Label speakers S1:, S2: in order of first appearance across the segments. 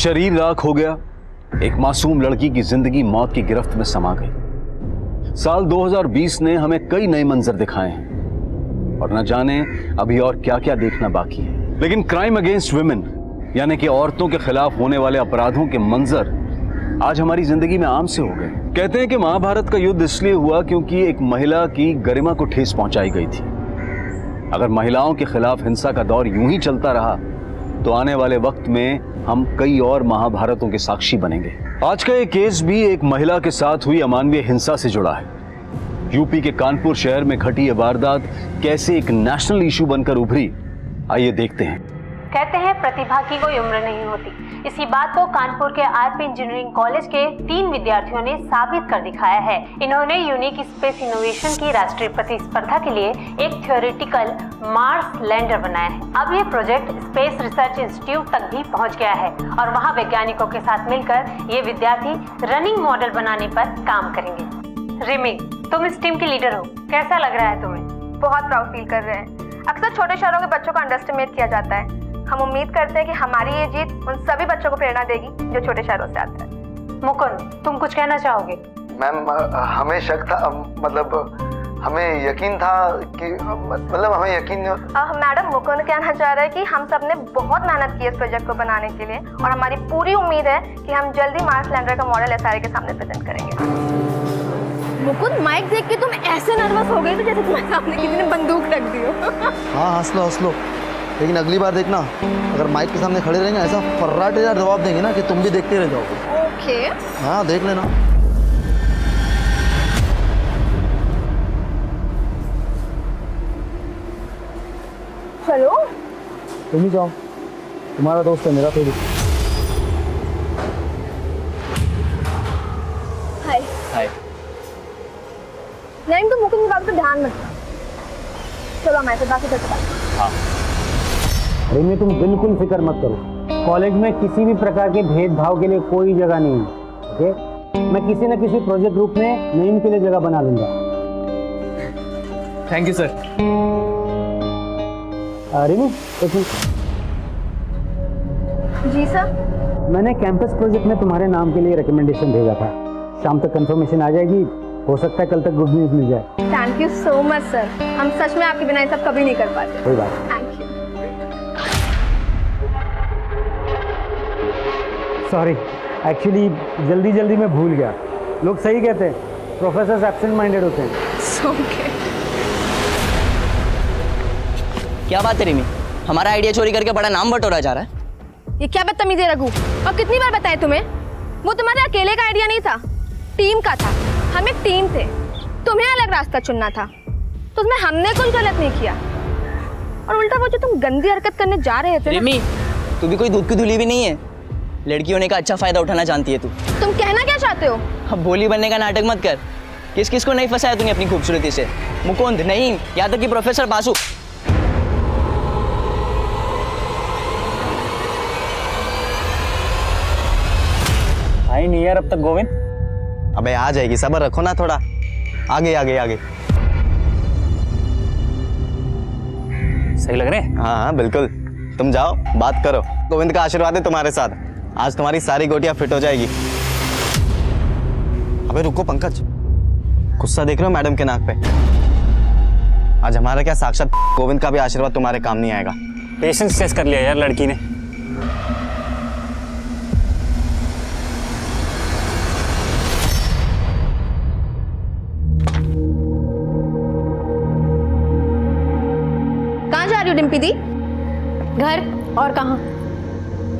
S1: शरीर राख हो गया, एक मासूम लड़की की जिंदगी मौत की गिरफ्त में समा गई। साल 2020 ने हमें कई नए मंजर दिखाए हैं और न जाने अभी और क्या क्या देखना बाकी है। लेकिन क्राइम अगेंस्ट वुमेन यानी कि औरतों के खिलाफ होने वाले अपराधों के मंजर आज हमारी जिंदगी में आम से हो गए। कहते हैं कि महाभारत का युद्ध इसलिए हुआ क्योंकि एक महिला की गरिमा को ठेस पहुंचाई गई थी। अगर महिलाओं के खिलाफ हिंसा का दौर यूं ही चलता रहा तो आने वाले वक्त में हम कई और महाभारतों के साक्षी बनेंगे। आज का ये केस भी एक महिला के साथ हुई अमानवीय हिंसा से जुड़ा है। यूपी के कानपुर शहर में घटी ये वारदात कैसे एक नेशनल इशू बनकर उभरी, आइए देखते हैं।
S2: कहते हैं प्रतिभा की कोई उम्र नहीं होती। इसी बात को कानपुर के आरपी इंजीनियरिंग कॉलेज के 3 विद्यार्थियों ने साबित कर दिखाया है। इन्होंने यूनिक स्पेस इनोवेशन की राष्ट्रीय प्रतिस्पर्धा के लिए एक थ्योरेटिकल मार्स लैंडर बनाया है। अब ये प्रोजेक्ट स्पेस रिसर्च इंस्टीट्यूट तक भी पहुंच गया है और वहाँ वैज्ञानिकों के साथ मिलकर ये विद्यार्थी रनिंग मॉडल बनाने पर काम करेंगे। रिमी, तुम इस टीम की लीडर हो, कैसा लग रहा है तुम्हें?
S3: बहुत प्राउड फील कर रहे हैं। अक्सर छोटे शहरों के बच्चों को अंडरएस्टिमेट किया जाता है। हम उम्मीद करते हैं कि हमारी ये जीत उन सभी बच्चों को प्रेरणा देगी जो छोटे शहरों से आते हैं।
S2: मुकुंद, तुम कुछ कहना चाहोगे?
S4: मैम, हमें शक था, मतलब हमें यकीन था कि हमें यकीन
S3: मैडम, मुकुंद कहना चाह रहे हैं कि हम सब ने बहुत मेहनत की इस प्रोजेक्ट को बनाने के लिए और हमारी पूरी उम्मीद है कि हम जल्दी मार्स लैंडर का मॉडल एसआरए के सामने प्रेजेंट करेंगे।
S5: मुकुंद, माइक देख के तुम ऐसे नर्वस हो गए थे जैसे तुम्हारे सामने किसी ने बंदूक रख दी हो।
S6: हाँ, हंस लो, लेकिन अगली बार देखना, अगर माइक के सामने खड़े रहेंगे ऐसा फर्राटेदार जवाब देंगे ना कि तुम भी देखते रह जाओगे।
S5: ओके।
S6: हाँ, देख लेना।
S5: हेलो,
S6: तुम ही जाओ, तुम्हारा दोस्त है मेरा थोड़ी।
S5: हाय।
S6: हाय।
S5: नहीं, तो मुकुंद की बात पे ध्यान मत। चलो हमारे साथ बाकी करते।
S6: हाँ।
S7: रिमी, तुम बिल्कुल फिक्र मत करो। कॉलेज में किसी भी प्रकार के भेदभाव के लिए कोई जगह नहीं है। ओके, मैं किसी न किसी प्रोजेक्ट ग्रुप में नईम के लिए जगह बना लूंगा।
S8: Thank you sir.
S7: रिमी, एक मिनट।
S5: जी सर।
S7: मैंने कैंपस प्रोजेक्ट में तुम्हारे नाम के लिए रिकमेंडेशन भेजा था। शाम तक कंफर्मेशन आ जाएगी, हो सकता है कल तक गुड न्यूज मिल जाए।
S5: Thank you so much sir. हम सच में आपके बिना ये सब कभी नहीं कर पाते।
S7: कोई बात।
S5: Thank you.
S7: सॉरी, एक्चुअली जल्दी में भूल गया। लोग सही कहते हैं, प्रोफेसर एब्सेंट माइंडेड होते हैं।
S5: ओके।
S9: क्या बात है रिमी, हमारा आइडिया चोरी करके बड़ा नाम बटोरा जा रहा है।
S5: ये क्या बदतमीजी है रघु? अब कितनी बार बताया तुम्हें? वो तुम्हारे अकेले का आइडिया नहीं था, टीम का था। हम एक टीम थे, तुम्हें अलग रास्ता चुनना था, तो उसमें हमने कुछ गलत नहीं किया। और उल्टा वो जो तुम गंदी हरकत करने जा रहे थे
S9: रिमी, तू भी कोई दूध की धुली भी नहीं है। लड़की होने का अच्छा फायदा उठाना जानती है तू।
S5: तुम कहना क्या चाहते हो?
S9: अब बोली बनने का नाटक मत कर। किस किस को नहीं फंसाया तूने अपनी खूबसूरती से? मुकुंद नहीं, यहाँ तक कि प्रोफेसर बासु।
S7: आई नहीं यार अब तक गोविंद।
S6: अबे आ जाएगी, सब्र रखो ना थोड़ा। आगे आगे आगे।
S7: सही लग रहे हैं?
S6: हाँ बिल्कुल, तुम जाओ बात करो। गोविंद का आशीर्वाद है तुम्हारे साथ, आज तुम्हारी सारी गोटियां फिट हो जाएगी। अबे रुको पंकज, गुस्सा देख रहे हो मैडम के नाक पे? आज हमारा क्या, साक्षात गोविंद का भी आशीर्वाद तुम्हारे काम नहीं आएगा।
S7: पेशेंस टेस्ट कर लिया यार लड़की ने।
S5: कहाँ जा रही हो डिम्पी दी? घर, और कहाँ?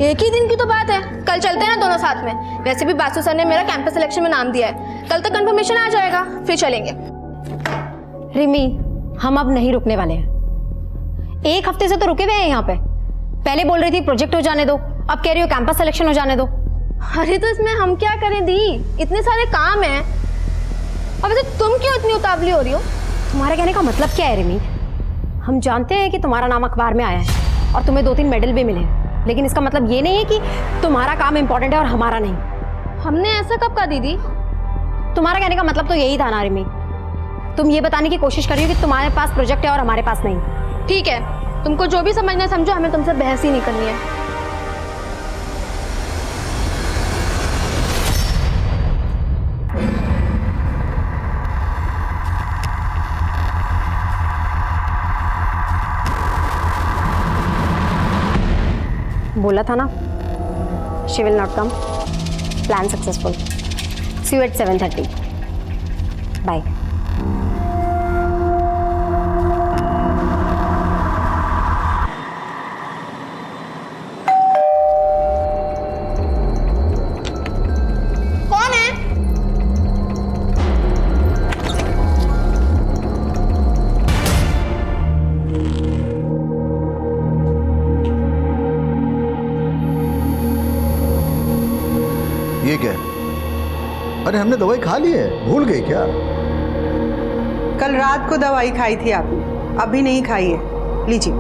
S5: एक ही दिन की तो बात है, कल चलते हैं ना दोनों साथ में। वैसे भी बासु सर ने मेरा कैंपस सिलेक्शन में नाम दिया है, कल तक कंफर्मेशन आ जाएगा, फिर चलेंगे।
S10: रिमी, हम अब नहीं रुकने वाले हैं। एक हफ्ते से तो रुके हुए हैं यहाँ पे। पहले बोल रही थी प्रोजेक्ट हो जाने दो, अब कह रही हो कैंपस सिलेक्शन हो जाने दो।
S5: अरे तो इसमें हम क्या करें दी, इतने सारे काम हैं। अब वैसे तुम क्यों इतनी उतावली हो रही हो?
S10: तुम्हारे कहने का मतलब क्या है रिमी? हम जानते हैं कि तुम्हारा नाम अखबार में आया है और तुम्हें 2-3 मेडल भी मिले, लेकिन इसका मतलब ये नहीं है कि तुम्हारा काम इंपॉर्टेंट है और हमारा नहीं।
S5: हमने ऐसा कब कहा दीदी?
S10: तुम्हारा कहने का मतलब तो यही था ना रिमी। तुम ये बताने की कोशिश कर रही हो कि तुम्हारे पास प्रोजेक्ट है और हमारे पास नहीं।
S5: ठीक है, तुमको जो भी समझना है समझो, हमें तुमसे बहस ही नहीं करनी है।
S10: बोला था ना, she will not come. Plan successful. See you at 7:30। Bye.
S5: कौन है?
S4: ये क्या है? अरे हमने दवाई खा ली है, भूल गई क्या?
S8: कल रात को दवाई खाई थी आपने, अभी नहीं खाई है। लीजिए।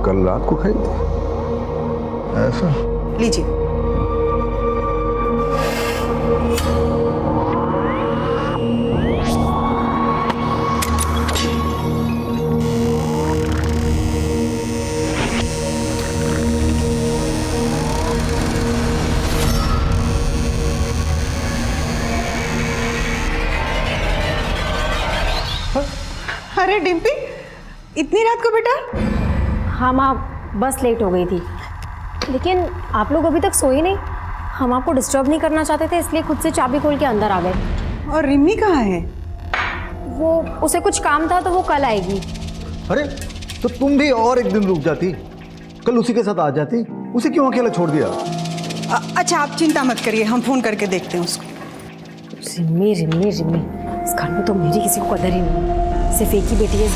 S4: कल रात को खाई थी ऐसा?
S8: लीजिए। अरे डिम्पी, इतनी रात को बेटा?
S10: हाँ माँ, बस लेट हो गई थी, लेकिन आप लोग अभी तक सोए नहीं। हम आपको डिस्टर्ब नहीं करना चाहते थे, इसलिए खुद से चाबी खोल के अंदर आ गए।
S8: और रिमी कहाँ है?
S10: वो उसे कुछ काम था तो वो कल आएगी।
S4: अरे तो तुम भी और एक दिन रुक जाती, कल उसी के साथ आ जाती। उसे क्यों अकेला छोड़ दिया?
S8: अच्छा आप चिंता मत करिए, हम फोन करके देखते हैं उसको।
S10: रिमी रिमी रिमी, इस घर में तो मेरी किसी को कदर ही नहीं, सिर्फ एक ही बेटी है।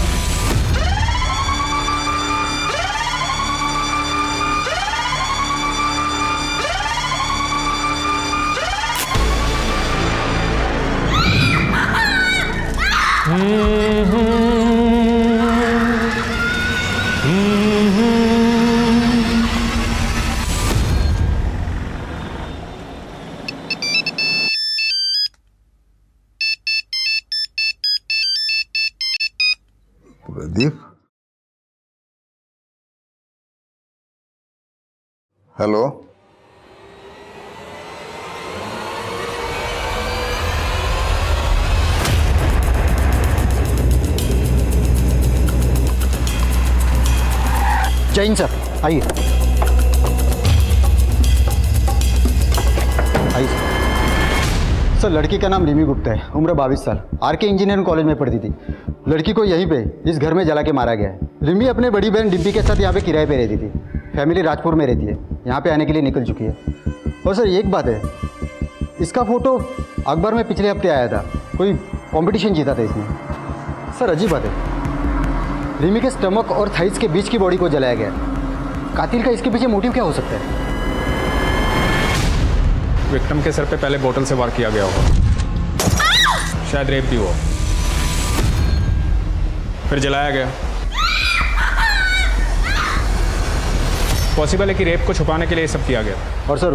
S4: प्रदीप, हेलो।
S7: जैन सर, आइए आइए सर। लड़की का नाम रिमी गुप्ता है, उम्र 22 साल, आरके इंजीनियरिंग कॉलेज में पढ़ती थी। लड़की को यहीं पे इस घर में जला के मारा गया है। रिमी अपने बड़ी बहन डिम्पी के साथ यहाँ पे किराए पे रहती थी। फैमिली राजपुर में रहती है, यहाँ पे आने के लिए निकल चुकी है। और सर एक बात है, इसका फोटो अखबार में पिछले हफ्ते आया था, कोई कंपटीशन जीता था इसने। सर अजीब बात है, रिमी के स्टमक और थाइस के बीच की बॉडी को जलाया गया। कातिल का इसके पीछे मोटिव क्या हो सकता है?
S11: विक्टिम के सर पे पहले बोतल से वार किया गया होगा, शायद रेप भी हुआ, फिर जलाया गया। पॉसिबल है कि रेप को छुपाने के लिए ये सब किया गया।
S7: और सर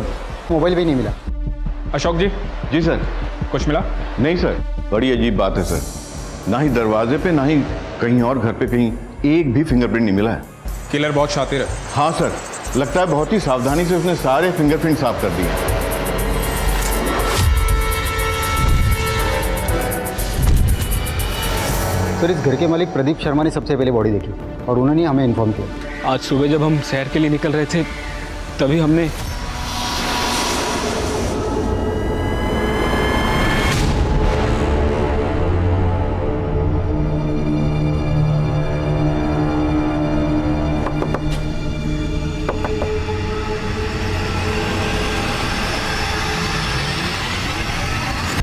S7: मोबाइल भी नहीं मिला।
S11: अशोक जी।
S12: जी सर।
S11: कुछ मिला?
S12: नहीं सर, बड़ी अजीब बात है सर, ना ही दरवाजे पे ना ही कहीं और घर पे कहीं एक भी फिंगरप्रिंट नहीं मिला है।
S11: किलर बहुत शातिर है।
S12: हाँ सर, लगता है बहुत ही सावधानी से उसने सारे फिंगरप्रिंट साफ कर दिए।
S7: सर इस घर के मालिक प्रदीप शर्मा ने सबसे पहले बॉडी देखी और उन्होंने हमें इन्फॉर्म किया।
S11: आज सुबह जब हम सैर के लिए निकल रहे थे तभी हमने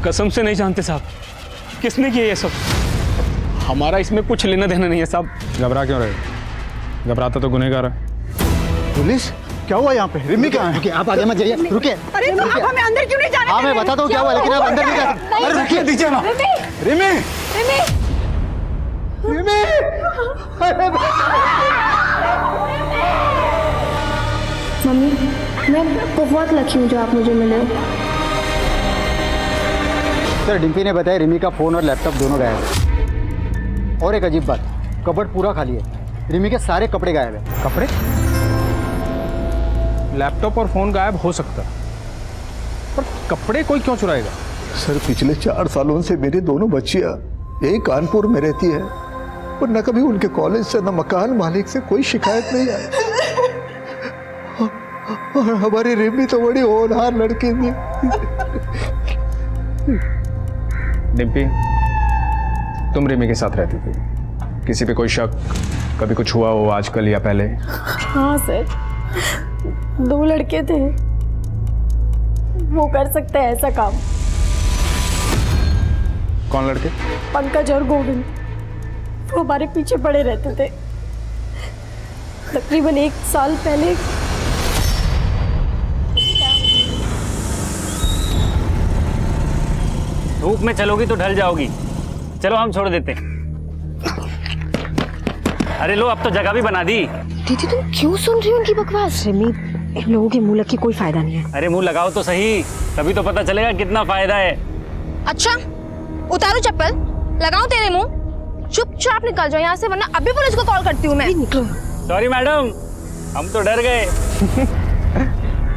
S11: कसम से नहीं जानते साहब, किसने किया ये सब? हमारा इसमें कुछ लेना देना नहीं है साहब। घबरा क्यों रहे? घबराता तो गुनहगार है।
S7: पुलिस क्या हुआ यहाँ पे? रिमी कहाँ है? रुकिए, आप आगे मत जाइए, रुकिए।
S8: अरे आप हमें अंदर क्यों नहीं जाने?
S7: हाँ मैं बताता हूँ क्या हुआ, लेकिन आप अंदर नहीं जा सकते। अरे रुकिए, दीजिए ना। रिमी रिमी,
S3: मम्मी मैं बहुत लकी हूँ जो आप मुझे मिले।
S7: सर डिम्पी ने बताया रिमी का फ़ोन और लैपटॉप दोनों गायब है। और एक अजीब बात, कबर्ड पूरा खाली है, रिमी के सारे कपड़े गायब है। कपड़े?
S11: लैपटॉप और फोन गायब हो सकता है, पर कपड़े कोई क्यों चुराएगा?
S4: सर पिछले 4 सालों से मेरी दोनों बच्चियां यही कानपुर में रहती है, पर न कभी उनके कॉलेज से न मकान मालिक से कोई शिकायत नहीं आई। और हमारी रिमी तो बड़ी होनहार लड़की थी।
S11: डिम्पी, तुम रिमी के साथ रहती थी, किसी पे कोई शक, कभी कुछ हुआ हो आजकल या पहले?
S10: हाँ सर, 2 लड़के थे, वो कर सकते हैं ऐसा काम।
S11: कौन लड़के?
S10: पंकज और गोविंद, वो हमारे पीछे पड़े रहते थे। तकरीबन 1 साल पहले
S13: धूप में चलोगी तो ढल जाओगी। चलो हम छोड़ देते हैं। अरे लो, अब तो जगह भी बना दी।
S10: दीदी तुम क्यों सुन रही हो उनकी बकवास? रिमी, इन लोगों के मुंह लग के कोई फायदा नहीं है।
S13: अरे मुंह लगाओ तो सही, तभी तो पता चलेगा कितना फायदा है।
S5: अच्छा, उतारो चप्पल, लगाऊं तेरे मुंह? चुपचाप निकल जाओ यहाँ से, वरना अभी पुलिस को कॉल करती हूँ मैं।
S10: निकलो।
S13: सॉरी मैडम, हम तो डर गए।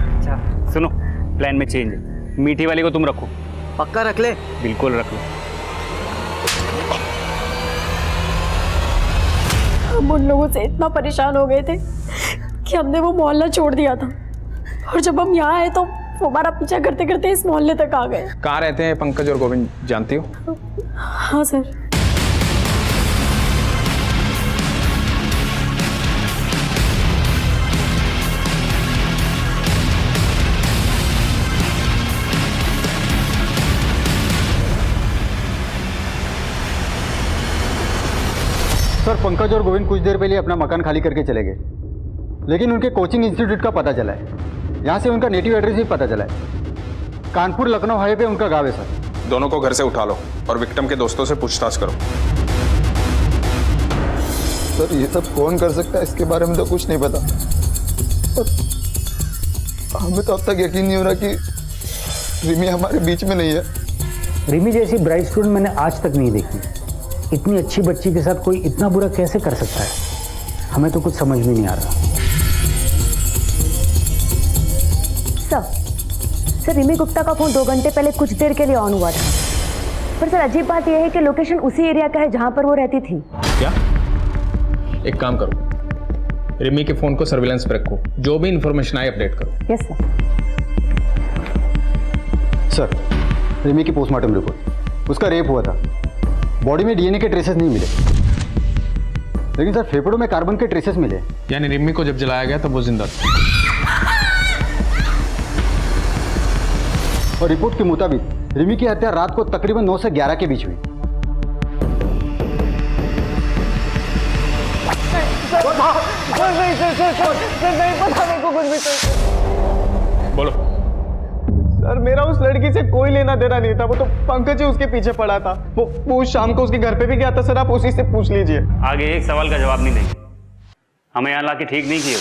S13: अच्छा सुनो, प्लान में चेंज है। मीठी वाली को तुम रखो।
S9: पक्का रख ले?
S13: बिल्कुल रख लो।
S10: हम उन लोगों से इतना परेशान हो गए थे कि हमने वो मोहल्ला छोड़ दिया था, और जब हम यहाँ आए तो वो हमारा पीछा करते करते इस मोहल्ले तक आ गए।
S11: कहाँ रहते हैं पंकज और गोविंद, जानती हो?
S10: हाँ सर।
S7: सर, पंकज और गोविंद कुछ देर पहले अपना मकान खाली करके चले गए, लेकिन उनके कोचिंग इंस्टीट्यूट का पता चला है। यहाँ से उनका नेटिव एड्रेस भी पता चला है। कानपुर लखनऊ हाईवे पे उनका गाँव है सर।
S11: दोनों को घर से उठा लो और विक्टिम के दोस्तों से पूछताछ करो।
S4: सर ये सब कौन कर सकता है, इसके बारे में तो कुछ नहीं पता। और हमें तो अब तक यकीन नहीं हो रहा कि रिमी हमारे बीच में नहीं है।
S13: रिमी जैसी ब्राइट स्टूडेंट मैंने आज तक नहीं देखी। इतनी अच्छी बच्ची के साथ कोई इतना बुरा कैसे कर सकता है? हमें तो कुछ समझ में नहीं आ रहा।
S14: सर, रिमी गुप्ता का फोन 2 घंटे पहले कुछ देर के लिए ऑन हुआ था, पर सर अजीब बात यह है कि लोकेशन उसी एरिया का है जहां पर वो रहती थी।
S11: क्या? एक काम करो, रिमी के फोन को सर्विलांस पे रखो, जो भी इंफॉर्मेशन आए अपडेट करो।
S14: यस
S7: सर, रिमी की पोस्टमार्टम रिपोर्ट, उसका रेप हुआ था। बॉडी में डीएनए के ट्रेसेस नहीं मिले, लेकिन सर फेफड़ों में कार्बन के ट्रेसेस मिले।
S11: यानी रिमी को जब जलाया गया तब वो जिंदा था।
S7: और रिपोर्ट के मुताबिक रिमी की हत्या रात को तकरीबन 9 से 11 के बीच हुई।
S11: बोलो।
S6: सर मेरा उस लड़की से कोई लेना देना नहीं था, वो तो पंकज ही उसके पीछे पड़ा था। वो शाम को उसके घर पे भी गया था। सर आप उसी से पूछ लीजिए।
S13: आगे एक सवाल का जवाब नहीं देंगे। हमें यहाँ लाके ठीक नहीं किए।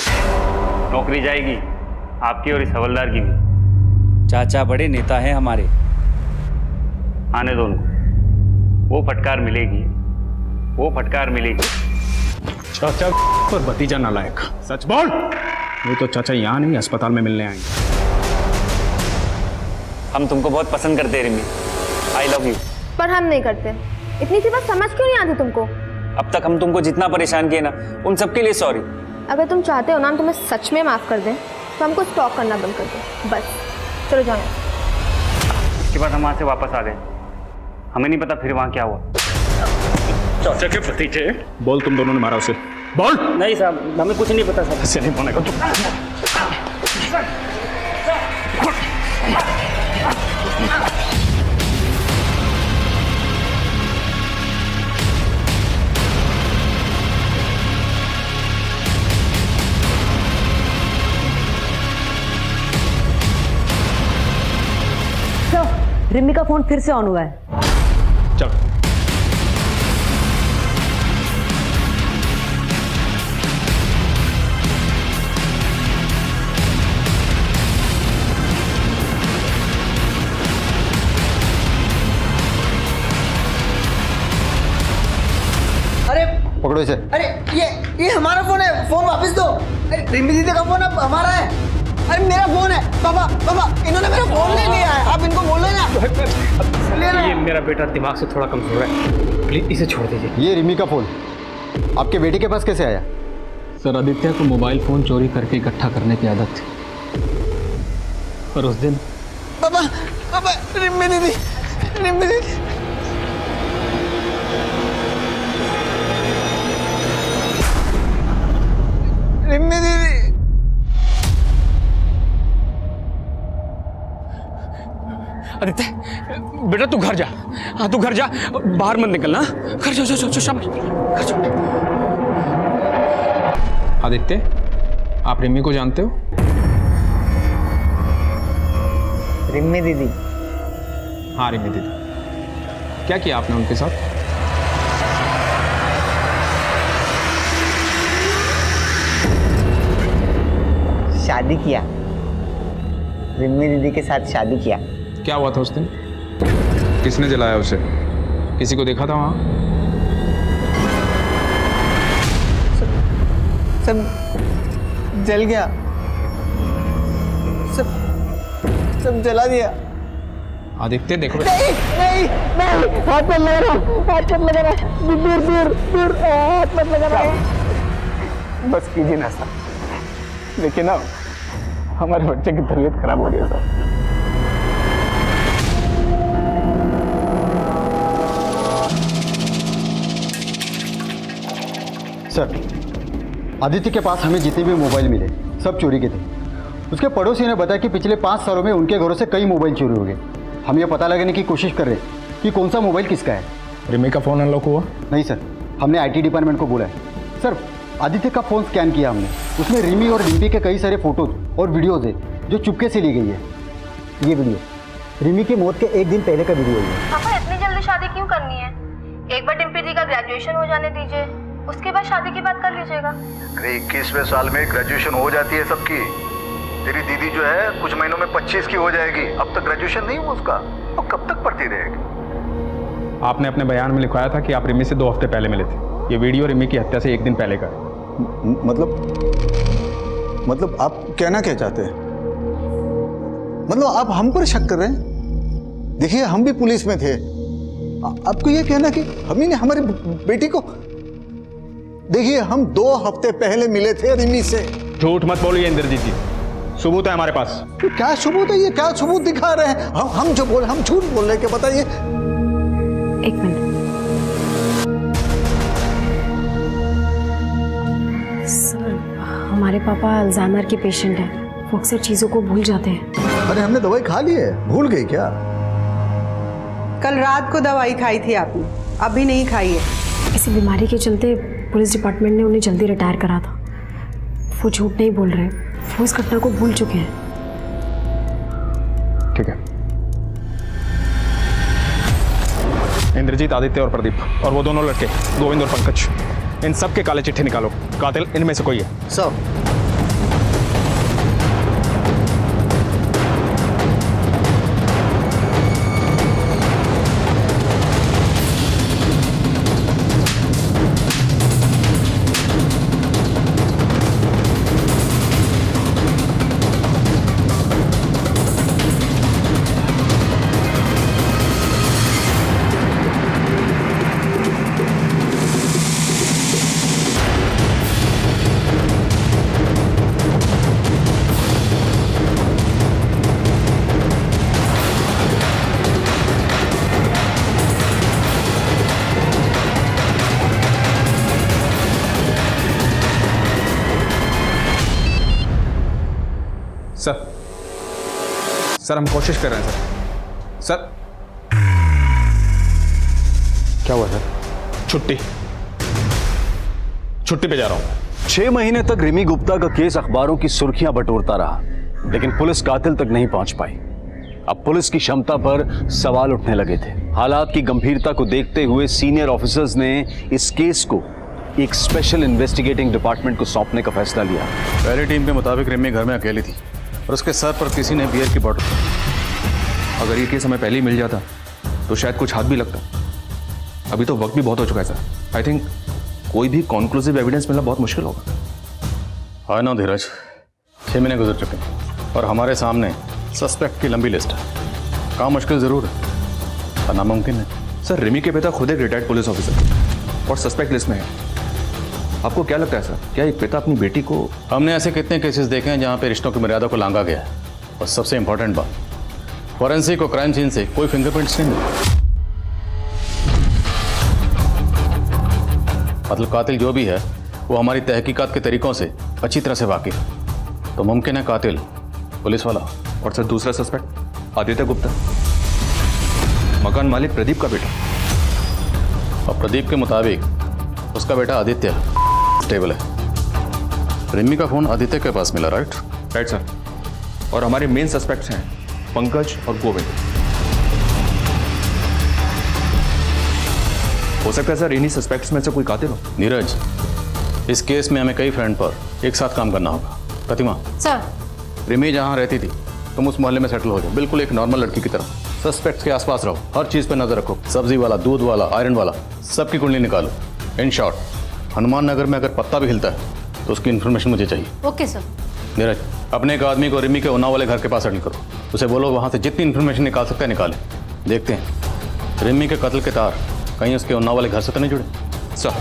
S13: नौकरी जाएगी आपकी और इस हवलदार की भी। चाचा बड़े नेता हैं हमारे, आने दो उनको। वो फटकार मिलेगी, वो फटकार मिलेगी।
S11: चाचा और भतीजा नालायक, सच बोल। नहीं तो चाचा यहाँ नहीं अस्पताल में मिलने आएंगे।
S13: हम तुमको बहुत पसंद करते हैं रिमी, आई लव यू।
S5: पर हम नहीं करते। इतनी सी बात समझ क्यों नहीं आती तुमको?
S13: अब तक हम तुमको जितना परेशान किए ना, उन सबके लिए सॉरी।
S5: अगर तुम चाहते हो ना हम तुम्हें सच में माफ कर दें, तो हमको स्टॉक करना बंद कर दो बस। चलो जाओ।
S13: इसके बाद हम वहाँ से वापस आ गए। हमें नहीं पता फिर वहाँ क्या हुआ।
S11: चाचा के भतीजे। बोल, तुम दोनों ने मारा उसे, बोल।
S13: नहीं साहब, हमें कुछ नहीं पता साहब।
S11: ऐसे नहीं बोलने का।
S14: रिमी का फोन फिर से ऑन हुआ है।
S11: चलो।
S9: अरे
S7: पकड़ो इसे।
S9: अरे ये हमारा फोन है, फोन वापस दो। अरे रिमी दीदी का फोन अब हमारा है। अरे मेरा फोन है। पापा इन्होंने मेरा फोन ले लिया है, आप इनको बोलो ना।
S13: ये मेरा बेटा दिमाग से थोड़ा कमजोर है, प्लीज इसे छोड़ दीजिए।
S7: ये रिमी का फोन आपके बेटे के पास कैसे आया?
S11: सर आदित्य को मोबाइल फोन चोरी करके इकट्ठा करने की आदत थी, और उस दिन
S9: पापा पापा रिम्मी दीदी रिम्मी दीदी रिम्मी दीदी
S11: आदित्य बेटा तू घर जा। हाँ तू घर जा, बाहर मत निकलना। घर जा, जा शाबाश, घर जा। आदित्य, आप रिम्मी को जानते हो?
S9: रिम्मी दीदी?
S11: हाँ रिम्मी दीदी। क्या किया आपने उनके साथ?
S9: शादी किया, रिम्मी दीदी के साथ शादी किया।
S11: क्या हुआ था उस दिन? किसने जलाया उसे? किसी को देखा था वहां?
S9: सब जल गया, सब जला दिया।
S11: आदित्य देखो।
S9: नहीं नहीं नहीं, हाथ मत लगा रहा, हाथ मत लगा रहा, दूर दूर दूर, हाथ मत लगा रहा।
S6: बस कीजिए ना सर, देखिए ना हमारे बच्चे की तबीयत खराब हो रही है सर।
S7: सर, आदित्य के पास हमें जितने भी मोबाइल मिले सब चोरी के थे। उसके पड़ोसी ने बताया कि पिछले 5 सालों में उनके घरों से कई मोबाइल चोरी हो गए। हम ये पता लगाने की कोशिश कर रहे हैं कि कौन सा मोबाइल किसका है।
S11: रिमी का फ़ोन अनलॉक हुआ?
S7: नहीं सर, हमने आईटी डिपार्टमेंट को बोला है। सर, आदित्य का फ़ोन स्कैन किया हमने, उसमें रिमी और डिम्पी के कई सारे फोटोज और वीडियोज़ है जो चुपके से ली गई है। ये वीडियो रिमी की मौत के 1 दिन पहले का वीडियो है।
S3: पापा इतनी जल्दी शादी क्यों करनी है? एक बार डिम्पी दी का ग्रेजुएशन हो जाने दीजिए, उसके बाद शादी की बात कर लीजिएगा।
S4: अरे 21वें साल में ग्रेजुएशन हो जाती है सबकी। तेरी दीदी जो है कुछ महीनों में 25 की हो जाएगी। अब तक ग्रेजुएशन नहीं हुआ उसका, अब कब तक पढ़ती रहेगी?
S11: आपने अपने बयान में लिखवाया था कि आप रिमी से 2 हफ्ते पहले मिले थे। ये वीडियो रिमी की हत्या से 1 दिन पहले का है।
S4: मतलब आप कहना क्या चाहते हैं? मतलब आप हम पर शक कर रहे हैं? देखिए हम भी पुलिस में थे। आपको ये कहना कि हम ही ने हमारी बेटी को, देखिए हम 2 हफ्ते पहले मिले थे रिमी से।
S11: झूठ मत बोलिए इंद्रजीत जी, सबूत है हमारे पास।
S4: तो क्या सबूत है? ये क्या सबूत दिखा रहे हैं? हम जो बोल, हम झूठ बोल रहे हैं क्या? बताइए।
S10: 1 मिनट सर, हमारे पापा अल्जाइमर के पेशेंट हैं, वो अक्सर चीज़ों को भूल जाते हैं।
S4: अरे हमने दवाई खा ली है, भूल गई क्या?
S8: कल रात को दवाई खाई थी आपने, अभी नहीं खाई है।
S10: इसी बीमारी के चलते पुलिस डिपार्टमेंट ने उन्हें जल्दी रिटायर करा था। वो झूठ नहीं बोल रहे, वो इस घटना को भूल चुके हैं।
S11: ठीक है। इंद्रजीत, आदित्य और प्रदीप और वो दोनों लड़के गोविंद और पंकज, इन सब के काले चिट्ठे निकालो। कातिल इनमें से कोई है।
S4: सब
S11: सर हम कोशिश कर रहे हैं सर।
S7: क्या हुआ सर?
S11: छुट्टी पे जा रहा हूं।
S1: 6 महीने तक रिमी गुप्ता का केस अखबारों की सुर्खियां बटोरता रहा, लेकिन पुलिस कातिल तक नहीं पहुंच पाई। अब पुलिस की क्षमता पर सवाल उठने लगे थे। हालात की गंभीरता को देखते हुए सीनियर ऑफिसर्स ने इस केस को एक स्पेशल इन्वेस्टिगेटिंग डिपार्टमेंट को सौंपने का फैसला लिया।
S12: पहली टीम के मुताबिक रिमी घर में अकेली थी और उसके सर पर किसी ने बियर की बॉटल।
S11: अगर ये केस हमें पहले ही मिल जाता तो शायद कुछ हाथ भी लगता। अभी तो वक्त भी बहुत हो चुका है सर। आई थिंक कोई भी कॉन्क्लूसिव एविडेंस मिलना बहुत मुश्किल होगा।
S12: हाँ ना धीरज, 6 महीने गुजर चुके हैं और हमारे सामने सस्पेक्ट की लंबी लिस्ट है। काम मुश्किल जरूर है पर नामुमकिन है।
S11: सर रिमी के पिता खुद एक रिटायर्ड पुलिस ऑफिसर और सस्पेक्ट लिस्ट में है।
S15: आपको क्या लगता है सर, क्या एक पिता अपनी बेटी को?
S12: हमने ऐसे कितने केसेस देखे हैं जहाँ पे रिश्तों की मर्यादा को लांघा गया है। और सबसे इंपॉर्टेंट बात, फॉरेंसिक और क्राइम सीन से कोई फिंगरप्रिंट्स नहीं मिले। मतलब कातिल जो भी है वो हमारी तहकीकात के तरीकों से अच्छी तरह से वाकिफ है, तो मुमकिन है कातिल पुलिस वाला।
S15: और सर दूसरा सस्पेक्ट आदित्य गुप्ता, मकान मालिक प्रदीप का बेटा।
S12: और प्रदीप के मुताबिक उसका बेटा आदित्य स्टेबल है। रिमी का फोन आदित्य के पास मिला, राइट?
S15: Right sir. और हमारे मेन सस्पेक्ट्स हैं पंकज और गोविंद। हो सकता है सर इन्हीं सस्पेक्ट्स में से कोई कातिल हो।
S12: नीरज, इस केस में हमें कई फ्रंट पर एक साथ काम करना होगा। प्रतिमा
S10: सर,
S12: रिमी जहाँ रहती थी तुम उस मोहल्ले में सेटल हो जाओ, बिल्कुल एक नॉर्मल लड़की की तरह। सस्पेक्ट्स के आसपास रहो, हर चीज़ पे नजर रखो, सब्जी वाला, दूध वाला, आयरन वाला, सबकी कुंडली निकालो। इन शॉर्ट, हनुमान नगर में अगर पत्ता भी हिलता है तो उसकी इन्फॉर्मेशन मुझे चाहिए।
S10: Okay sir.
S12: नीरज, अपने एक आदमी को रिमी के उन्नाव वाले घर के पास सेटल करो। उसे बोलो वहाँ से जितनी इन्फॉर्मेशन निकाल सकता है निकाले। देखते हैं रिमी के कत्ल के तार कहीं उसके उन्नाव वाले घर से तो नहीं जुड़े।
S15: सर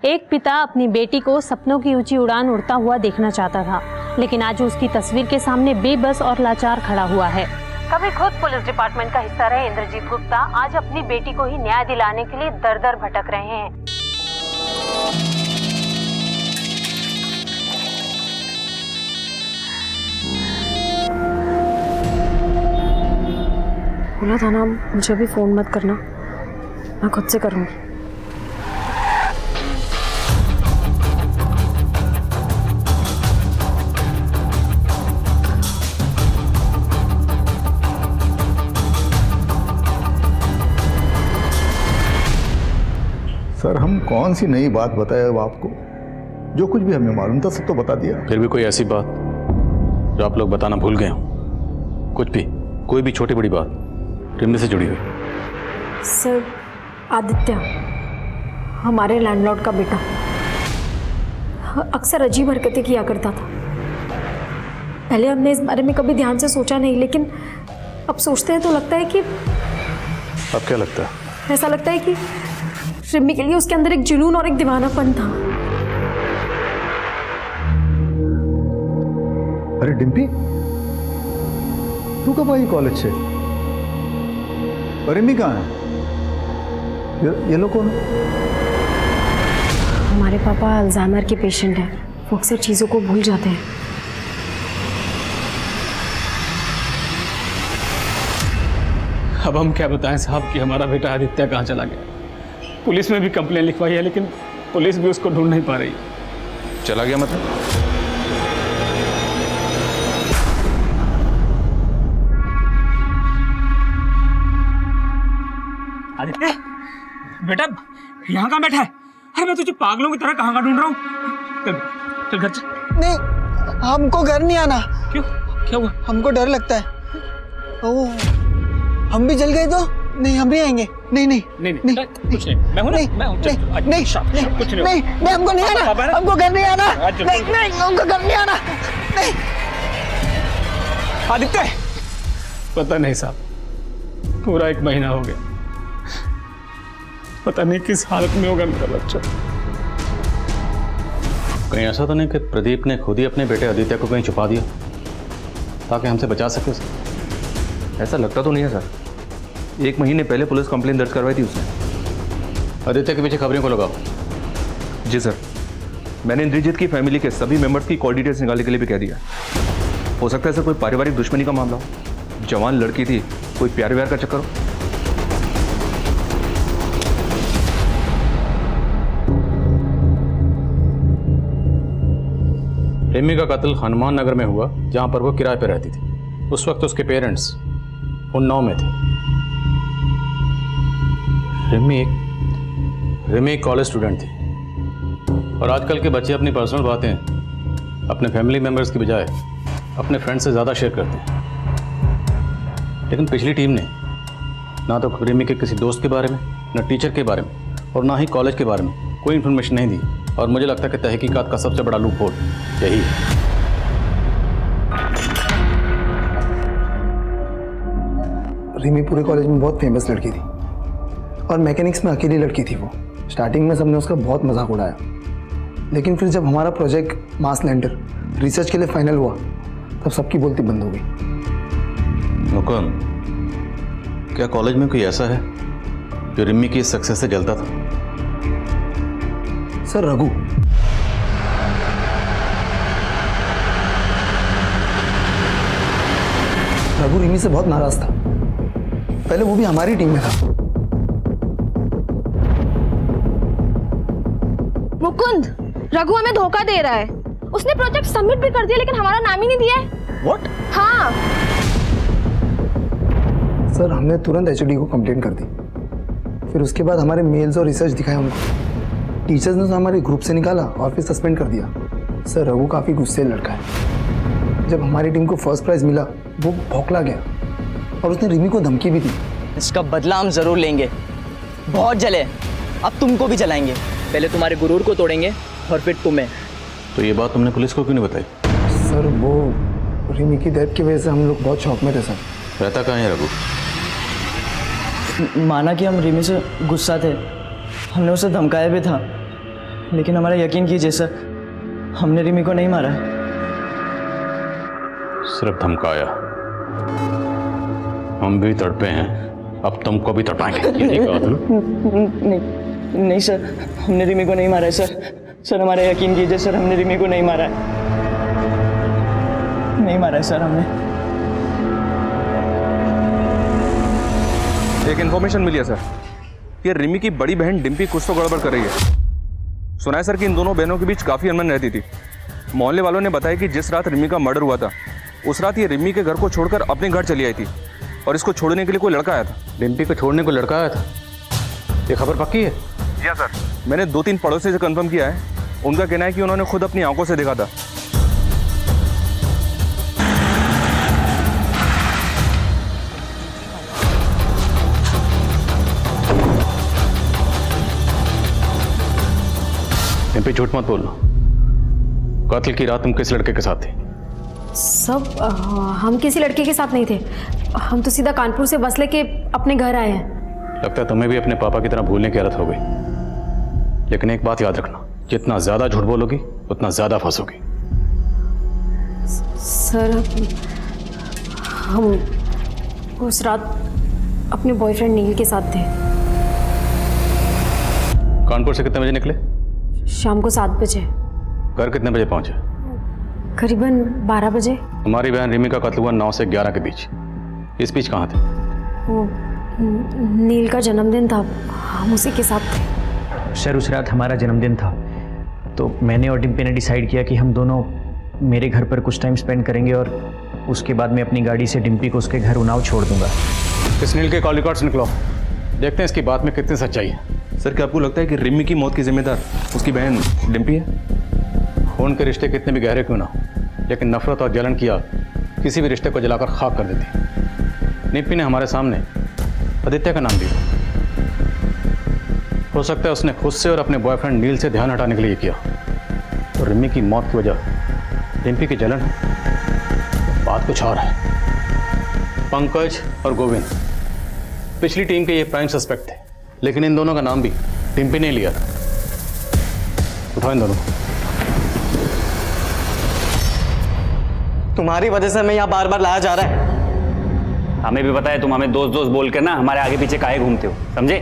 S2: एक पिता अपनी बेटी को सपनों की ऊंची उड़ान उड़ता हुआ देखना चाहता था, लेकिन आज उसकी तस्वीर के सामने बेबस और लाचार खड़ा हुआ है। कभी खुद पुलिस डिपार्टमेंट का हिस्सा रहे इंद्रजीत गुप्ता आज अपनी बेटी को ही न्याय दिलाने के लिए दर दर भटक रहे हैं।
S5: बोला था ना मुझे भी फोन मत करना, मैं खुद से करूंगी।
S4: सर हम कौन सी नई बात बताए अब आपको? जो कुछ भी हमें मालूम था सब तो बता दिया।
S12: फिर भी कोई ऐसी बात जो आप लोग बताना भूल गए हो? कुछ भी, कोई भी छोटी बड़ी बात रिमी से जुड़ी हुई?
S5: सर, आदित्य हमारे लैंडलॉर्ड का बेटा अक्सर अजीब हरकतें किया करता था। पहले हमने इस बारे में कभी ध्यान से सोचा नहीं, लेकिन अब सोचते हैं तो लगता है कि
S12: अब क्या लगता है?
S5: ऐसा लगता है कि रिमी के लिए उसके अंदर एक जुनून और एक दीवानापन था।
S4: अरे डिम्पी, तू कब आई कॉलेज से? रिमी कहाँ है? ये लोग कौन?
S5: हमारे पापा अल्जाइमर के पेशेंट हैं, वो अक्सर चीज़ों को भूल जाते हैं।
S11: अब हम क्या बताएं साहब कि हमारा बेटा आदित्य कहाँ चला गया। पुलिस में भी कंप्लेन लिखवाई है, लेकिन पुलिस भी उसको ढूंढ नहीं पा रही।
S15: चला गया मतलब?
S11: आदित्य बेटा यहाँ कहाँ बैठा है? अरे मैं तुझे पागलों की तरह कहाँ ढूंढ रहा हूँ। चल चल घर चल।
S9: नहीं, हमको घर नहीं आना।
S11: क्यों, क्या हुआ?
S9: हमको डर लगता है। ओह, हम भी जल गए तो? नहीं, हम नहीं आएंगे। नहीं नहीं
S11: नहीं नहीं, कुछ नहीं, मैं हूं ना, मैं हूं।
S9: नहीं
S11: कुछ नहीं,
S9: नहीं, हमको नहीं आना, हमको घर नहीं आना। नहीं, हमको घर नहीं आना। नहीं
S11: आदित्य, पता नहीं साहब, पूरा 1 महीना हो गया, पता नहीं किस हालत में होगा मेरा बच्चा।
S12: कहीं ऐसा तो नहीं कि प्रदीप ने खुद ही अपने बेटे आदित्य को कहीं छुपा दिया ताकि हमसे बचा सके उसे?
S15: ऐसा लगता तो नहीं है सर। 1 महीने पहले पुलिस कंप्लेन दर्ज करवाई थी उसने।
S12: आदित्य के पीछे खबरें को लगाओ।
S15: जी सर, मैंने इंद्रजीत की फैमिली के सभी मेंबर्स की कॉल डिटेल्स निकालने के लिए भी कह दिया। हो सकता है सर कोई पारिवारिक दुश्मनी का मामला हो, जवान लड़की थी, कोई प्यार व्यार का चक्कर हो।
S12: रिमी का कत्ल हनुमान नगर में हुआ जहां पर वो किराए पर रहती थी। उस वक्त उसके पेरेंट्स उन्नाव में थे। रिमी एक कॉलेज स्टूडेंट थी और आजकल के बच्चे अपनी पर्सनल बातें अपने फैमिली मेम्बर्स की बजाय अपने फ्रेंड्स से ज़्यादा शेयर करते हैं। लेकिन पिछली टीम ने ना तो रिमी के किसी दोस्त के बारे में, ना टीचर के बारे में और ना ही कॉलेज के बारे में कोई इन्फॉर्मेशन नहीं दी। और मुझे लगता है कि तहकीकात का सबसे बड़ा लूप होल यही है।
S16: रिमी पूरे कॉलेज में बहुत फेमस लड़की थी और मैकेनिक्स में अकेली लड़की थी वो। स्टार्टिंग में सबने उसका बहुत मजाक उड़ाया, लेकिन फिर जब हमारा प्रोजेक्ट मास लैंडर रिसर्च के लिए फाइनल हुआ तब सबकी बोलती बंद हो गई।
S12: मुकुंद, क्या कॉलेज में कोई ऐसा है जो रिमी की सक्सेस से जलता था?
S16: सर रघु। रघु रिमी से बहुत नाराज था। पहले वो भी हमारी टीम में था।
S5: मुकुंद, रघु हमें धोखा दे रहा है। उसने प्रोजेक्ट सबमिट भी कर दिया लेकिन हमारा नाम ही नहीं दिया है।
S16: व्हाट?
S5: हाँ
S16: सर, हमने तुरंत एचओडी को कंप्लेंट कर दी। फिर उसके बाद हमारे मेल्स और रिसर्च दिखाए उनको। टीचर्स ने तो हमारे ग्रुप से निकाला और फिर सस्पेंड कर दिया। सर, रघु काफ़ी गुस्से लड़का है। जब हमारी टीम को फर्स्ट प्राइज मिला वो भौंकला गया और उसने रिमी को धमकी भी दी।
S9: इसका बदला हम जरूर लेंगे। बहुत जले, अब तुमको भी जलाएंगे। पहले तुम्हारे गुरूर को तोड़ेंगे और फिर तुम्हें।
S12: तो ये बात तुमने पुलिस को क्यों नहीं बताई?
S16: सर, वो रिमी की डेथ की वजह से हम लोग बहुत शौक में थे सर।
S12: रहता कहाँ है रघु?
S9: माना कि हम रिमी से गुस्सा थे, हमने उसे धमकाया भी था, लेकिन हमारा यकीन कीजिए सर, हमने रिमी को नहीं मारा।
S12: सिर्फ धमकाया? हम भी तड़पे हैं, अब तुमको भी तड़पाएंगे। ये नहीं कहा तुमने?
S9: नहीं सर, हमने रिमी को नहीं मारा है सर। सर हमारा यकीन कीजिए सर, हमने रिमी को नहीं मारा है। नहीं मारा है सर हमने।
S15: एक इन्फॉर्मेशन मिली है सर, ये रिमी की बड़ी बहन डिम्पी कुछ तो गड़बड़ कर रही है। सुना है सर कि इन दोनों बहनों के बीच काफ़ी अनबन रहती थी। मोहल्ले वालों ने बताया कि जिस रात रिमी का मर्डर हुआ था उस रात ये रिमी के घर को छोड़कर अपने घर चली आई थी और इसको छोड़ने के लिए कोई लड़का आया था।
S12: डिम्पी को छोड़ने को लड़का आया था? ये खबर पक्की है?
S15: जी सर, मैंने 2-3 पड़ोसी से कंफर्म किया है। उनका कहना है कि उन्होंने खुद अपनी आंखों से देखा था।
S12: डिम्पी, झूठ मत बोलना। कत्ल की रात तुम किस लड़के के साथ थे?
S10: सब हम किसी लड़के के साथ नहीं थे। हम तो सीधा कानपुर से बस लेके अपने घर आए हैं।
S12: लगता है तुम्हें भी अपने पापा की तरह भूलने की आदत हो गई। लेकिन एक बात याद रखना, जितना ज्यादा झूठ बोलोगी उतना ज्यादा फंसोगी।
S10: सर, हम उस रात अपने बॉयफ्रेंड नील के साथ थे।
S12: कानपुर से कितने बजे निकले?
S10: शाम को 7 बजे।
S12: घर कितने बजे पहुंचे?
S10: करीबन 12 बजे।
S12: तुम्हारी बहन रिमी का कत्ल हुआ 9 से 11 के बीच। इस बीच कहाँ थे?
S10: वो नील का जन्मदिन था, हम उसी के साथ थे।
S17: सर, उस रात हमारा जन्मदिन था तो मैंने और डिम्पी ने डिसाइड किया कि हम दोनों मेरे घर पर कुछ टाइम स्पेंड करेंगे और उसके बाद मैं अपनी गाड़ी से डिम्पी को उसके घर उन्नाव छोड़ दूंगा।
S12: इस नील के कॉल रिकॉर्ड्स निकलो, देखते हैं इसकी बात में कितनी सच्चाई है।
S15: सर, क्या आपको लगता है कि रिमी की मौत की जिम्मेदार उसकी बहन डिम्पी है?
S12: खून के रिश्ते कितने भी गहरे क्यों ना हो, लेकिन नफरत और जलन किया किसी भी रिश्ते को जलाकर खाक कर देती। डिम्पी ने हमारे सामने आदित्य का नाम दिया। हो सकता है उसने खुद से और अपने बॉयफ्रेंड नील से ध्यान हटाने के लिए किया। तो रिमी की मौत की वजह डिम्पी की जलन है, बात कुछ और है। पंकज और गोविंद पिछली टीम के ये प्राइम सस्पेक्ट थे, लेकिन इन दोनों का नाम भी डिम्पी ने लिया था। उठाओ इन दोनों।
S9: तुम्हारी वजह से मैं यहाँ बार बार लाया जा रहा है।
S13: हमें भी पता है तुम हमें दोस्त दोस्त बोल कर ना हमारे आगे पीछे काहे घूमते हो, समझे?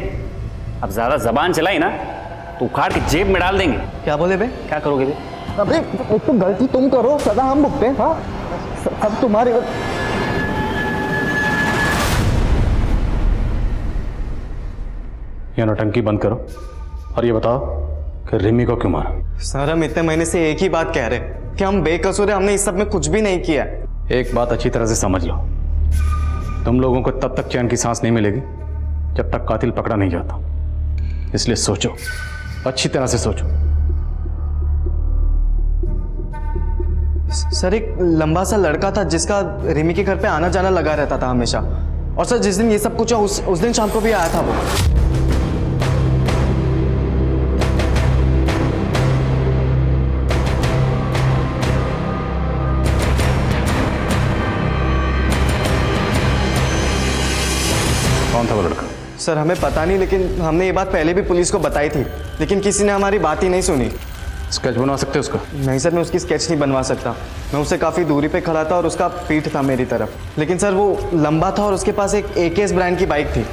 S13: अब ज्यादा जबान चलाई ना तो उखाड़ के जेब में डाल देंगे।
S9: क्या बोले बे?
S13: क्या करोगे बे?
S9: अबे एक तो गलती तुम करो, सदा हम भुगते हैं। हाँ, सब तुम्हारे।
S12: ये नौटंकी बंद करो और ये बताओ कि रिमी को क्यों मारा?
S6: सर, हम इतने महीने से एक ही बात कह रहे कि हम बेकसूर हैं, हमने इस सब में कुछ भी नहीं किया।
S12: एक बात अच्छी तरह से समझ लो, तुम लोगों को तब तक चैन की सांस नहीं मिलेगी जब तक कातिल पकड़ा नहीं जाता। इसलिए सोचो, अच्छी तरह से सोचो।
S6: सर, एक लंबा सा लड़का था जिसका रिमी के घर पे आना जाना लगा रहता था हमेशा। और सर, जिस दिन ये सब कुछ हुआ उस दिन शाम को भी आया था वो। सर हमें पता नहीं, लेकिन हमने ये बात पहले भी पुलिस को बताई थी, लेकिन किसी ने हमारी बात ही नहीं सुनी।
S12: स्केच बनवा सकते उसका?
S6: नहीं सर, मैं उसकी स्केच नहीं बनवा सकता। मैं उससे काफ़ी दूरी पे खड़ा था और उसका पीठ था मेरी तरफ, लेकिन सर वो लंबा था और उसके पास एक AKS ब्रांड की बाइक थी।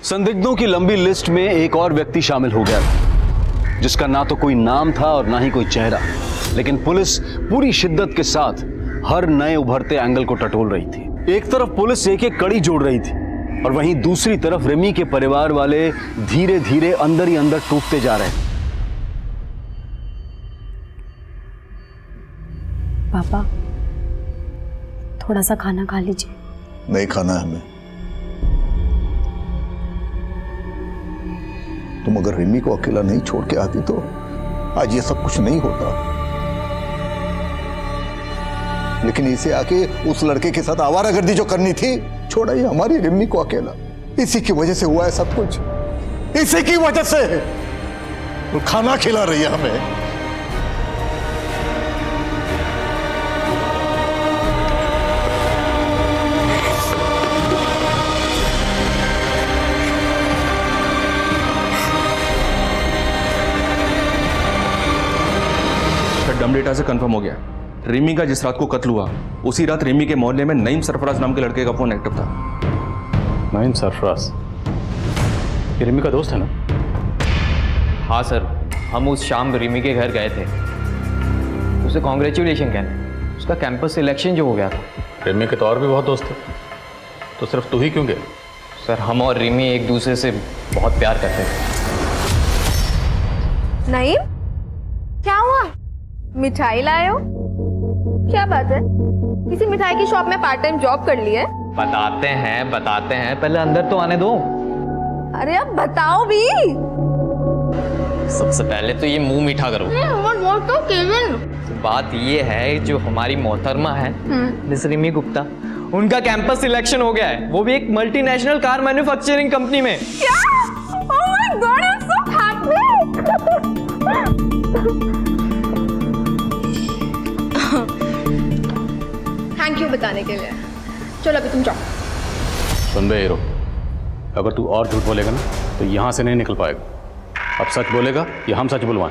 S1: संदिग्धों की लंबी लिस्ट में एक और व्यक्ति शामिल हो गया था, जिसका ना तो कोई नाम था और ना ही कोई चेहरा, लेकिन पुलिस पूरी शिद्दत के साथ हर नए उभरते एंगल को टटोल रही थी। एक तरफ पुलिस एक एक कड़ी जोड़ रही थी और वहीं दूसरी तरफ रिमी के परिवार वाले धीरे धीरे अंदर ही अंदर टूटते जा रहे थे।
S14: पापा, थोड़ा सा खाना खा लीजिए।
S4: नहीं खाना है हमें। तुम अगर रिमी को अकेला नहीं छोड़ के आती तो आज ये सब कुछ नहीं होता, लेकिन इसे आके उस लड़के के साथ आवारागर्दी जो करनी थी, छोड़ा ही हमारी रिमी को अकेला। इसी की वजह से हुआ है सब कुछ, इसी की वजह से। वो खाना खिला रही है हमें।
S15: डम डेटा से कंफर्म हो गया, रिमी का जिस रात को कत्ल हुआ उसी रात रिमी के मोहल्ले में नईम सरफराज नाम के लड़के का फोन एक्टिव था।
S12: नईम सरफराज ये रिमी का दोस्त है ना?
S17: हाँ सर, हम उस शाम रिमी के घर गए थे, उसे कॉन्ग्रेचुलेशन कहने, उसका कैंपस सिलेक्शन जो हो गया था।
S12: रिमी के तो और भी बहुत दोस्त थे, तो सिर्फ तू ही क्यों गया?
S17: सर हम और रिमी एक दूसरे से बहुत प्यार करते थे।
S5: नईम, क्या हुआ? मिठाई लाए हो? क्या बात है? किसी मिठाई की शॉप में पार्ट टाइम जॉब कर ली है?
S17: बताते हैं, पहले अंदर तो आने दो।
S5: अरे अब बताओ भी।
S17: सबसे पहले तो ये मुंह मीठा करो। बात ये है, जो हमारी मोहतरमा है मिस रिमी गुप्ता, उनका कैंपस सिलेक्शन हो गया है, वो भी एक मल्टीनेशनल कार मैन्युफैक्चरिंग कंपनी में।
S5: क्या? Oh my God, I'm so happy. Thank you बताने के लिए। चलो अभी तुम जाओ।
S12: सुन बे हीरो, अगर तू और झूठ बोलेगा ना तो यहाँ से नहीं निकल पाएगा। अब सच बोलेगा या हम सच बुलवाएं?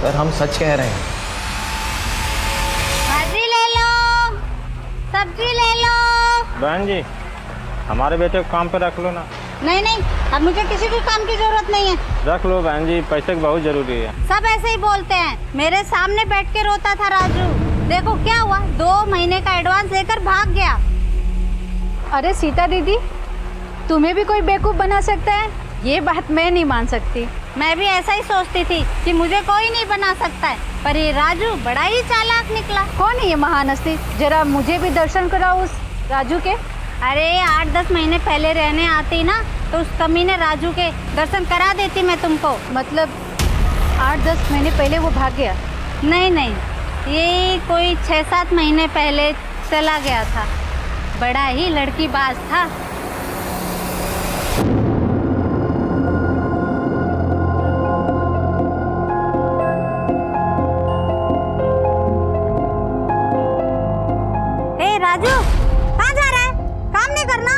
S17: सर हम सच कह रहे हैं।
S18: भाजी ले लो, सब्जी ले लो।
S19: बहन जी, हमारे बेटे को काम पे रख लो ना।
S18: नहीं नहीं, अब मुझे किसी भी काम की जरूरत नहीं है।
S19: रख लो बहन जी, पैसे की बहुत जरूरी है।
S18: सब ऐसे ही बोलते हैं। मेरे सामने बैठ के रोता था राजू, देखो क्या हुआ, 2 महीने का एडवांस लेकर भाग गया।
S20: अरे सीता दीदी, तुम्हें भी कोई बेवकूफ बना सकता है? ये बात मैं नहीं मान सकती।
S18: मैं भी ऐसा ही सोचती थी कि मुझे कोई नहीं बना सकता है, पर ये राजू बड़ा ही चालाक निकला।
S20: कौन है ये महान हस्ती? जरा मुझे भी दर्शन कराओ उस राजू के।
S18: अरे 8-10 महीने पहले रहने आती ना, तो उस कमीने राजू के दर्शन करा देती मैं तुमको।
S20: मतलब 8-10 महीने पहले वो भाग गया?
S18: नहीं नहीं, ये कोई 6-7 महीने पहले चला गया था। बड़ा ही लड़कीबाज था। ए राजू, कहाँ जा रहा है? काम नहीं करना?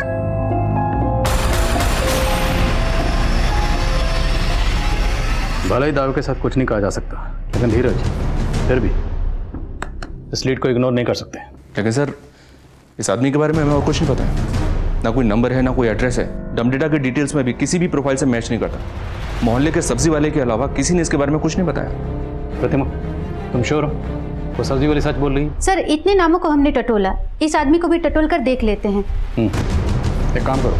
S12: भले ही दावे के साथ कुछ नहीं कहा जा सकता, लेकिन धीरज, फिर भी इस लीड को इग्नोर नहीं कर सकते।
S15: लेकिन सर, इस आदमी के बारे में हमें और कुछ नहीं पता है। ना कोई नंबर है, ना कोई एड्रेस है। डम डेटा के डिटेल्स में भी किसी भी प्रोफाइल से मैच नहीं करता। मोहल्ले के सब्जी वाले के अलावा किसी ने इसके बारे में कुछ नहीं बताया।
S12: प्रतिमा, तुम श्योर हो वो सब्जी वाली सच बोल रही है?
S20: सर इतने नामों को हमने टटोला, इस आदमी को भी टटोल कर देख लेते हैं।
S12: एक काम करो,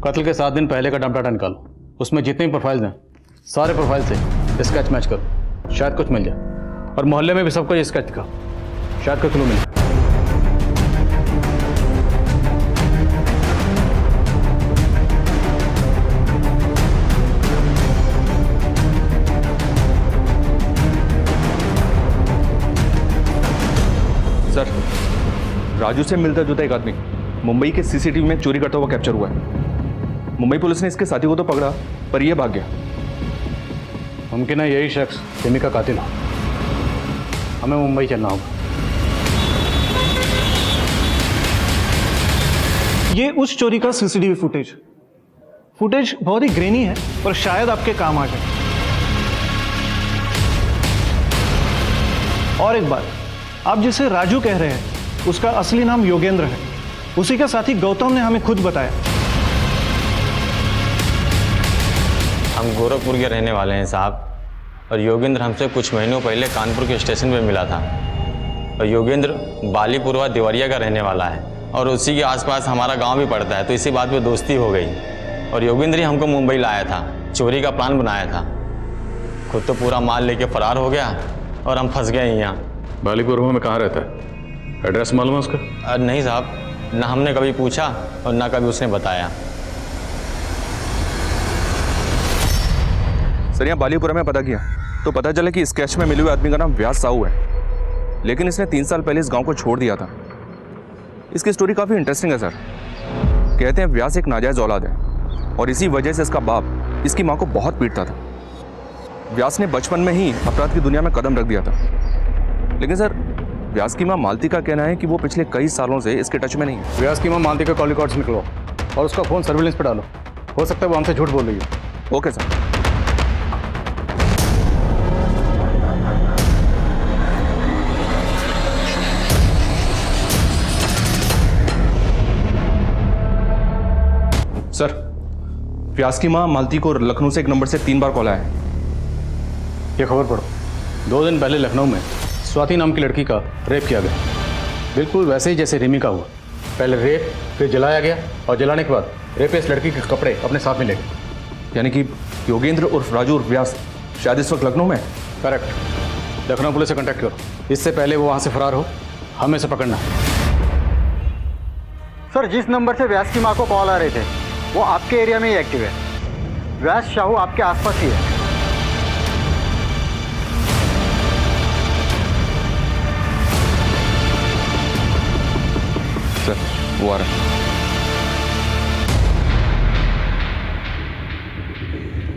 S12: कत्ल के 7 दिन पहले का डम डाटा निकालो, उसमें जितने भी प्रोफाइल्स हैं सारे प्रोफाइल से स्केच मैच करो, शायद कुछ मिल जाए। और मोहल्ले में भी सबको ये स्केच दिखाओ, शायद कोई क्लू मिले।
S15: सर, राजू से मिलता जुलता एक आदमी मुंबई के सीसीटीवी में चोरी करता हुआ कैप्चर हुआ है। मुंबई पुलिस ने इसके साथी को तो पकड़ा, पर यह भाग गया।
S12: मुमकिन है यही शख्स रिमी का कातिल हो। हमें मुंबई चलना होगा।
S6: ये उस चोरी का सीसीटीवी फुटेज बहुत ही ग्रेनी है, पर शायद आपके काम आ जाए। और एक बात, आप जिसे राजू कह रहे हैं उसका असली नाम योगेंद्र है। उसी का साथी गौतम ने हमें खुद बताया।
S21: हम गोरखपुर के रहने वाले हैं साहब, और योगेंद्र हमसे कुछ महीनों पहले कानपुर के स्टेशन पे मिला था। और योगेंद्र बालीपुरवा देवरिया का रहने वाला है, और उसी के आसपास हमारा गांव भी पड़ता है, तो इसी बात पे दोस्ती हो गई। और योगेंद्र ही हमको मुंबई लाया था, चोरी का प्लान बनाया था। खुद तो पूरा माल लेके फरार हो गया और हम फंस गए यहाँ।
S12: बालीपुरवा में कहाँ रहता है? एड्रेस मालूम है उसका?
S21: नहीं साहब, ना हमने कभी पूछा और ना कभी उसने बताया।
S15: सर यहाँ बालीपुरा में पता किया तो पता चला कि स्केच में मिले हुए आदमी का नाम व्यास साहू है, लेकिन इसने 3 साल पहले इस गांव को छोड़ दिया था। इसकी स्टोरी काफ़ी इंटरेस्टिंग है सर। कहते हैं व्यास एक नाजायज़ औलाद है, और इसी वजह से इसका बाप इसकी माँ को बहुत पीटता था। व्यास ने बचपन में ही अपराध की दुनिया में कदम रख दिया था। लेकिन सर, व्यास की माँ मालती का कहना है कि वो पिछले कई सालों से इसके टच में नहीं है।
S12: व्यास की माँ मालती का कॉल रिकॉर्ड्स निकलवाओ और उसका फ़ोन सर्विलेंस पे डालो। हो सकता है वो हमसे झूठ बोल रही है।
S15: Okay sir. सर, व्यास की माँ मालती को लखनऊ से एक नंबर से 3 बार कॉल आया है।
S12: ये खबर पढ़ो। 2 दिन पहले लखनऊ में स्वाति नाम की लड़की का रेप किया गया, बिल्कुल वैसे ही जैसे रिमी का हुआ। पहले रेप, फिर जलाया गया, और जलाने के बाद रेपिस्ट लड़की के कपड़े अपने साथ में ले गए।
S15: यानी कि योगेंद्र उर्फ राजू उर्फ व्यास शायद इस वक्त लखनऊ में?
S12: करेक्ट। लखनऊ पुलिस से कांटेक्ट करो, इससे पहले वो वहाँ से फरार हो। हमें से पकड़ना।
S7: सर, जिस नंबर से व्यास की माँ को कॉल आ रहे थे वो आपके एरिया में ही एक्टिव है। व्यास साहू आपके आसपास ही है।
S15: सर, वो आ रहा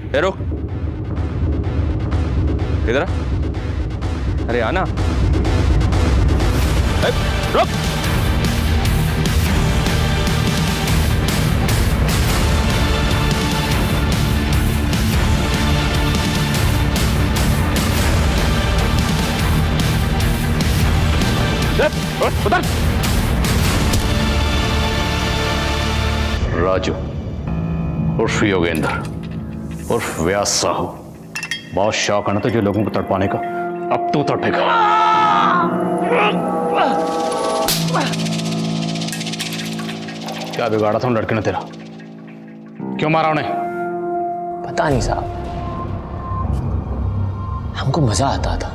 S15: है। रुक, इधर आ। अरे आना। रुक। उधर।
S12: राजू उर्फ योगेंद्र उर्फ व्यास साहू, बहुत शौक है ना तुझे लोगों को तड़पाने का। अब तू तड़पेगा। क्या बिगाड़ा था उन लड़के ने तेरा? क्यों मारा उन्हें?
S22: पता नहीं साहब, हमको मजा आता था।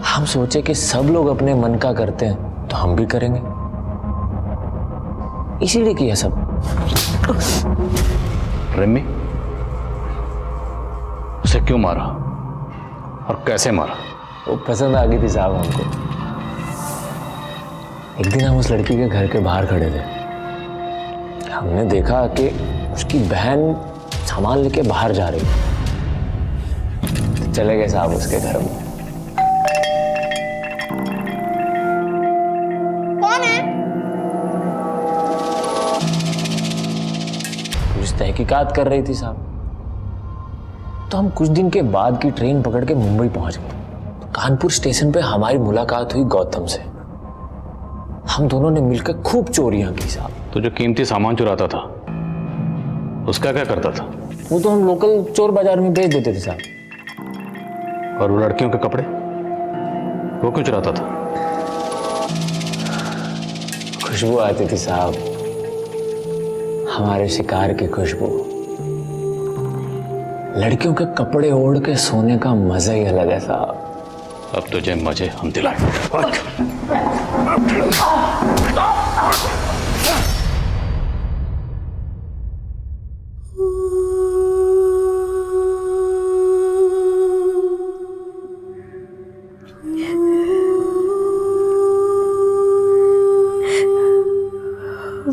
S22: हम सोचे कि सब लोग अपने मन का करते हैं तो हम भी करेंगे, इसीलिए किया सब।
S12: रिमी, उसे क्यों मारा और कैसे मारा?
S22: वो पसंद आ गई थी साहब हमको। एक दिन हम उस लड़की के घर के बाहर खड़े थे, हमने देखा कि उसकी बहन सामान लेके बाहर जा रही है, तो चले गए साहब उसके घर में।
S5: कौन है?
S22: पुलिस तहकीकात कर रही थी साहब। तो हम कुछ दिन के बाद की ट्रेन पकड़ के मुंबई पहुंच गए। तो कानपुर स्टेशन पे हमारी मुलाकात हुई गौतम से। हम दोनों ने मिलकर खूब चोरियां की साहब।
S12: तो जो कीमती सामान चुराता था उसका क्या करता था?
S22: वो तो हम लोकल चोर बाजार में बेच देते थे साहब।
S12: और वो लड़कियों के कपड़े वो क्यों चुराता था?
S22: खुशबू आती थी साहब, हमारे शिकार की खुशबू। लड़कियों के कपड़े ओढ़ के सोने का मजा ही अलग है साहब।
S12: अब तुझे मजे हम दिलाए।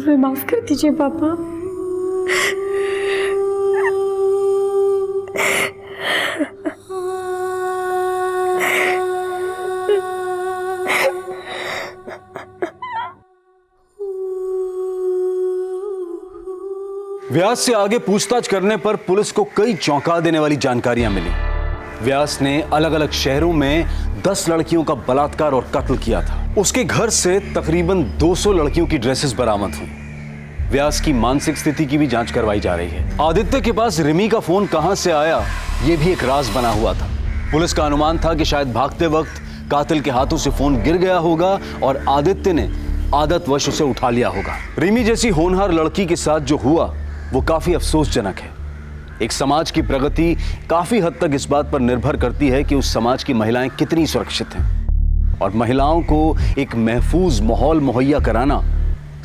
S5: रीमा,
S14: माफ कर दीजिए पापा।
S1: व्यास से आगे पूछताछ करने पर पुलिस को कई चौंका देने वाली जानकारियां मिली। व्यास ने अलग अलग शहरों में 10 लड़कियों का बलात्कार और कत्ल किया था। उसके घर से तकरीबन 200 लड़कियों की ड्रेसेस बरामद हुई। व्यास की मानसिक स्थिति की भी जांच करवाई जा रही है। आदित्य के पास रिमी का फोन कहां से आया, यह भी एक राज बना हुआ था। पुलिस का अनुमान था कि शायद भागते वक्त कातिल के हाथों से फोन गिर गया होगा और आदित्य ने आदतवश उसे उठा लिया होगा। रिमी जैसी होनहार लड़की के साथ जो हुआ वो काफी अफसोसजनक है। एक समाज की प्रगति काफी हद तक इस बात पर निर्भर करती है कि उस समाज की महिलाएं कितनी सुरक्षित हैं, और महिलाओं को एक महफूज माहौल मुहैया कराना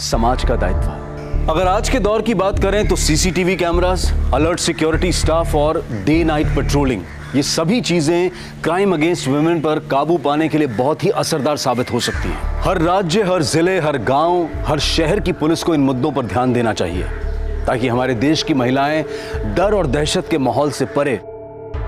S1: समाज का दायित्व है। अगर आज के दौर की बात करें तो CCTV cameras, alert security staff और डे नाइट पेट्रोलिंग, ये सभी चीजें क्राइम अगेंस्ट वुमेन पर काबू पाने के लिए बहुत ही असरदार साबित हो सकती हैं। हर राज्य, हर जिले, हर गांव, हर शहर की पुलिस को इन मुद्दों पर ध्यान देना चाहिए ताकि हमारे देश की महिलाएं डर और दहशत के माहौल से परे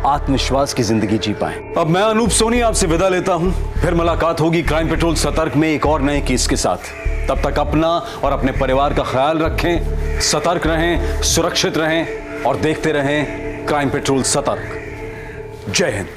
S1: आत्मविश्वास की जिंदगी जी पाएं। अब मैं अनूप सोनी आपसे विदा लेता हूं। फिर मुलाकात होगी क्राइम पेट्रोल सतर्क में एक और नए केस के साथ। तब तक अपना और अपने परिवार का ख्याल रखें, सतर्क रहें, सुरक्षित रहें और देखते रहें क्राइम पेट्रोल सतर्क। जय हिंद।